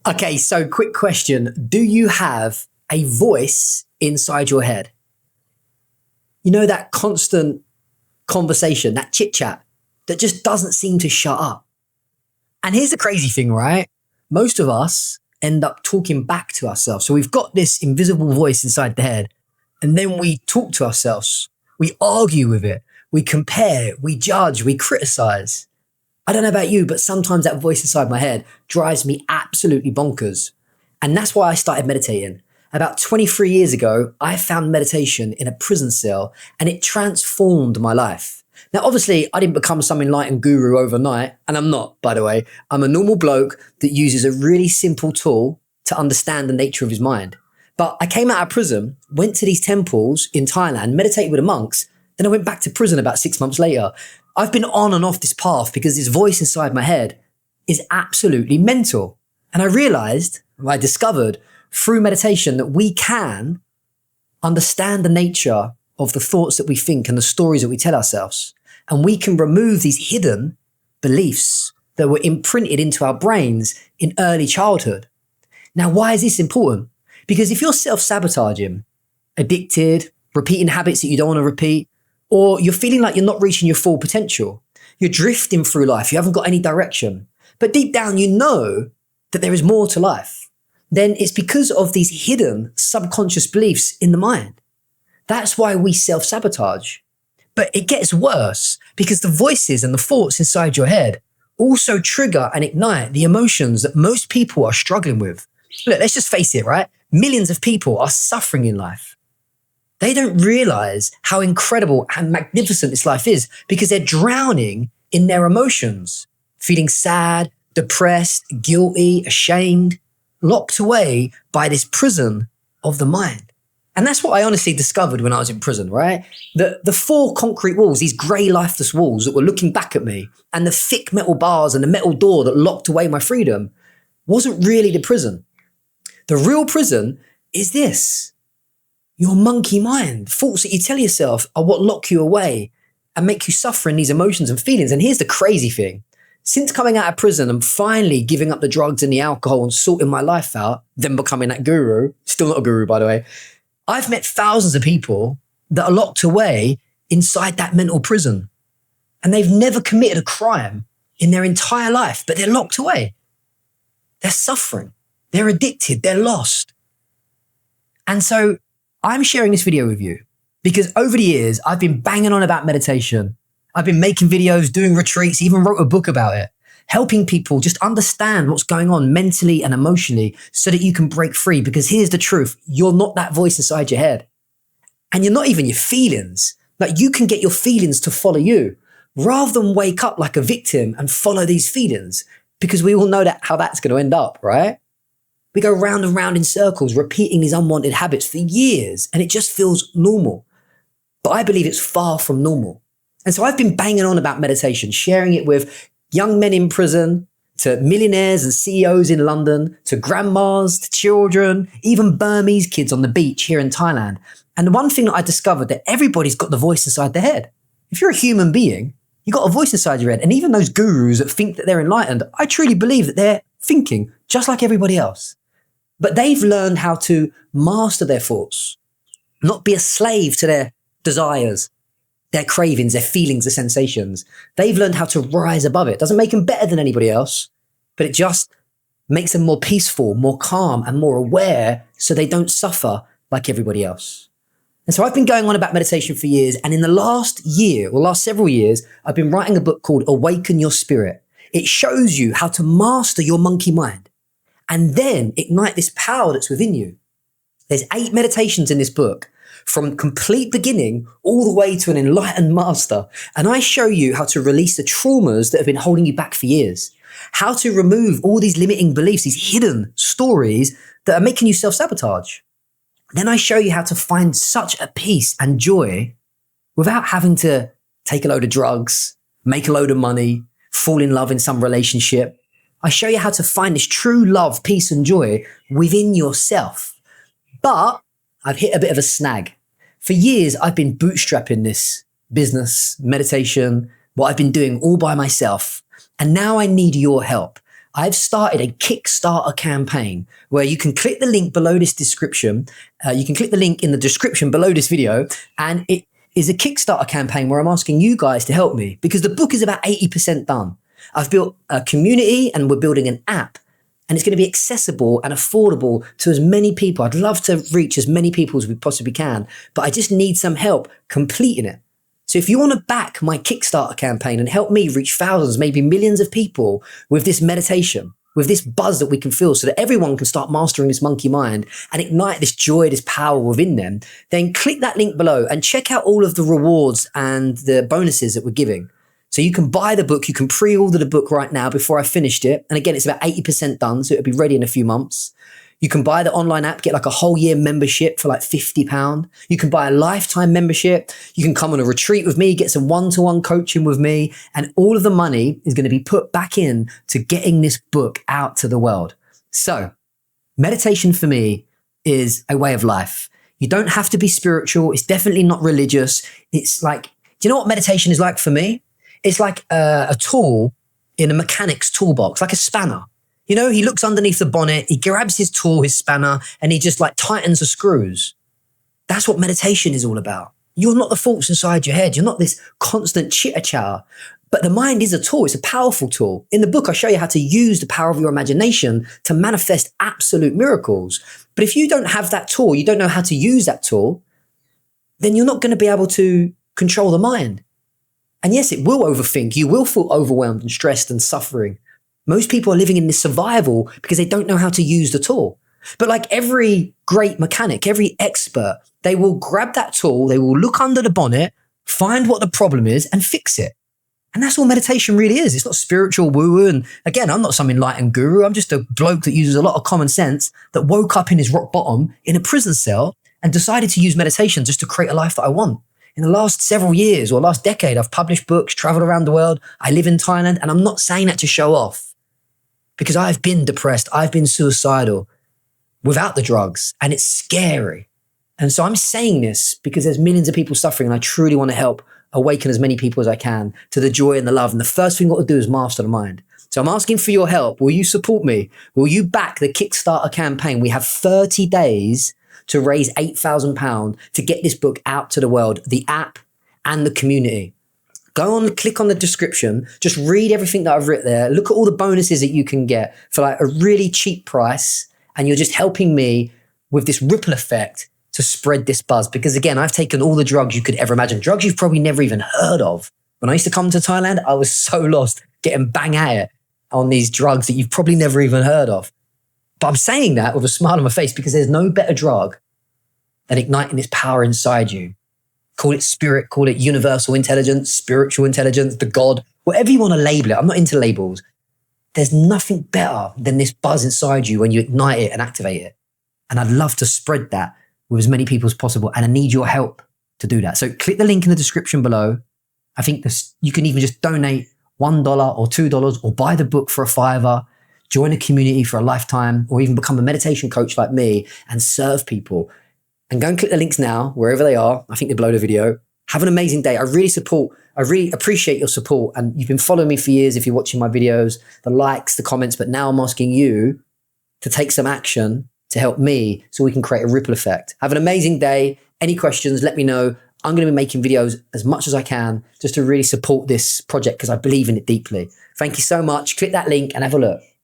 Okay, so quick question. Do you have a voice inside your head? You know, that constant conversation, that chit chat that just doesn't seem to shut up. And here's the crazy thing, right? Most of us end up talking back to ourselves. So we've got this invisible voice inside the head, and then we talk to ourselves. We argue with it. We compare, we judge, we criticize. I don't know about you, but sometimes that voice inside my head drives me absolutely bonkers. And that's why I started meditating. About 23 years ago, I found meditation in a prison cell, and it transformed my life. Now, obviously, I didn't become some enlightened guru overnight, and I'm not, by the way. I'm a normal bloke that uses a really simple tool to understand the nature of his mind. But I came out of prison, went to these temples in Thailand, meditated with the monks, then I went back to prison about 6 months later. I've been on and off this path because this voice inside my head is absolutely mental. And I discovered through meditation that we can understand the nature of the thoughts that we think and the stories that we tell ourselves. And we can remove these hidden beliefs that were imprinted into our brains in early childhood. Now, why is this important? Because if you're self-sabotaging, addicted, repeating habits that you don't want to repeat, or you're feeling like you're not reaching your full potential, you're drifting through life, you haven't got any direction, but deep down you know that there is more to life, then it's because of these hidden subconscious beliefs in the mind. That's why we self-sabotage. But it gets worse because the voices and the thoughts inside your head also trigger and ignite the emotions that most people are struggling with. Look, let's just face it, right? Millions of people are suffering in life. They don't realize how incredible and magnificent this life is because they're drowning in their emotions, feeling sad, depressed, guilty, ashamed, locked away by this prison of the mind. And that's what I honestly discovered when I was in prison, right? The four concrete walls, these grey lifeless walls that were looking back at me, and the thick metal bars and the metal door that locked away my freedom wasn't really the prison. The real prison is this. Your monkey mind. Thoughts that you tell yourself are what lock you away and make you suffer in these emotions and feelings. And here's the crazy thing. Since coming out of prison and finally giving up the drugs and the alcohol and sorting my life out, then becoming that guru, still not a guru, by the way, I've met thousands of people that are locked away inside that mental prison. And they've never committed a crime in their entire life, but they're locked away. They're suffering. They're addicted. They're lost. And so I'm sharing this video with you because over the years, I've been banging on about meditation. I've been making videos, doing retreats, even wrote a book about it, helping people just understand what's going on mentally and emotionally so that you can break free. Because here's the truth. You're not that voice inside your head. And you're not even your feelings. Like, you can get your feelings to follow you rather than wake up like a victim and follow these feelings, because we all know that how that's going to end up, right? We go round and round in circles, repeating these unwanted habits for years, and it just feels normal. But I believe it's far from normal. And so I've been banging on about meditation, sharing it with young men in prison, to millionaires and CEOs in London, to grandmas, to children, even Burmese kids on the beach here in Thailand. And the one thing that I discovered, that everybody's got the voice inside their head. If you're a human being, you got a voice inside your head. And even those gurus that think that they're enlightened, I truly believe that they're thinking just like everybody else. But they've learned how to master their thoughts, not be a slave to their desires, their cravings, their feelings, their sensations. They've learned how to rise above it. Doesn't make them better than anybody else, but it just makes them more peaceful, more calm, and more aware so they don't suffer like everybody else. And so I've been going on about meditation for years. And in the last several years, I've been writing a book called Awaken Your Spirit. It shows you how to master your monkey mind and then ignite this power that's within you. There's 8 meditations in this book, from complete beginning all the way to an enlightened master. And I show you how to release the traumas that have been holding you back for years, how to remove all these limiting beliefs, these hidden stories that are making you self-sabotage. Then I show you how to find such a peace and joy without having to take a load of drugs, make a load of money, fall in love in some relationship. I show you how to find this true love, peace, and joy within yourself. But I've hit a bit of a snag. For years, I've been bootstrapping this business, meditation, what I've been doing all by myself. And now I need your help. I've started a Kickstarter campaign where you can click the link below this description. You can click the link in the description below this video, and it is a Kickstarter campaign where I'm asking you guys to help me because the book is about 80% done. I've built a community and we're building an app, and it's going to be accessible and affordable to as many people. I'd love to reach as many people as we possibly can, but I just need some help completing it. So if you want to back my Kickstarter campaign and help me reach thousands, maybe millions of people with this meditation, with this buzz that we can feel so that everyone can start mastering this monkey mind and ignite this joy, this power within them, then click that link below and check out all of the rewards and the bonuses that we're giving. So you can buy the book, you can pre-order the book right now before I finished it. And again, it's about 80% done, so it'll be ready in a few months. You can buy the online app, get like a whole year membership for like £50. You can buy a lifetime membership. You can come on a retreat with me, get some one-to-one coaching with me. And all of the money is going to be put back in to getting this book out to the world. So meditation for me is a way of life. You don't have to be spiritual. It's definitely not religious. It's like, do you know what meditation is like for me? It's like a tool in a mechanic's toolbox, like a spanner. You know, he looks underneath the bonnet, he grabs his tool, his spanner, and he just like tightens the screws. That's what meditation is all about. You're not the thoughts inside your head. You're not this constant chitter-chatter. But the mind is a tool. It's a powerful tool. In the book, I show you how to use the power of your imagination to manifest absolute miracles. But if you don't have that tool, you don't know how to use that tool, then you're not going to be able to control the mind. And yes, it will overthink. You will feel overwhelmed and stressed and suffering. Most people are living in this survival because they don't know how to use the tool. But like every great mechanic, every expert, they will grab that tool, they will look under the bonnet, find what the problem is and fix it. And that's all meditation really is. It's not spiritual woo-woo. And again, I'm not some enlightened guru. I'm just a bloke that uses a lot of common sense that woke up in his rock bottom in a prison cell and decided to use meditation just to create a life that I want. In the last several years or last decade, I've published books, traveled around the world. I live in Thailand, and I'm not saying that to show off. Because I've been depressed, I've been suicidal without the drugs, and it's scary. And so I'm saying this because there's millions of people suffering, and I truly want to help awaken as many people as I can to the joy and the love. And the first thing I've got to do is master the mind. So I'm asking for your help. Will you support me? Will you back the Kickstarter campaign? We have 30 days to raise £8,000 to get this book out to the world, the app and the community. Go on, click on the description, just read everything that I've written there. Look at all the bonuses that you can get for like a really cheap price. And you're just helping me with this ripple effect to spread this buzz. Because again, I've taken all the drugs you could ever imagine, drugs you've probably never even heard of. When I used to come to Thailand, I was so lost getting bang at it on these drugs that you've probably never even heard of. But I'm saying that with a smile on my face because there's no better drug than igniting this power inside you. Call it spirit, call it universal intelligence, spiritual intelligence, the God, whatever you want to label it. I'm not into labels. There's nothing better than this buzz inside you when you ignite it and activate it. And I'd love to spread that with as many people as possible. And I need your help to do that. So click the link in the description below. I think you can even just donate $1 or $2 or buy the book for $5, join a community for a lifetime, or even become a meditation coach like me and serve people. And go and click the links now, wherever they are. I think they're below the video. Have an amazing day. I really appreciate your support. And you've been following me for years if you're watching my videos, the likes, the comments, but now I'm asking you to take some action to help me so we can create a ripple effect. Have an amazing day. Any questions, let me know. I'm going to be making videos as much as I can just to really support this project because I believe in it deeply. Thank you so much. Click that link and have a look.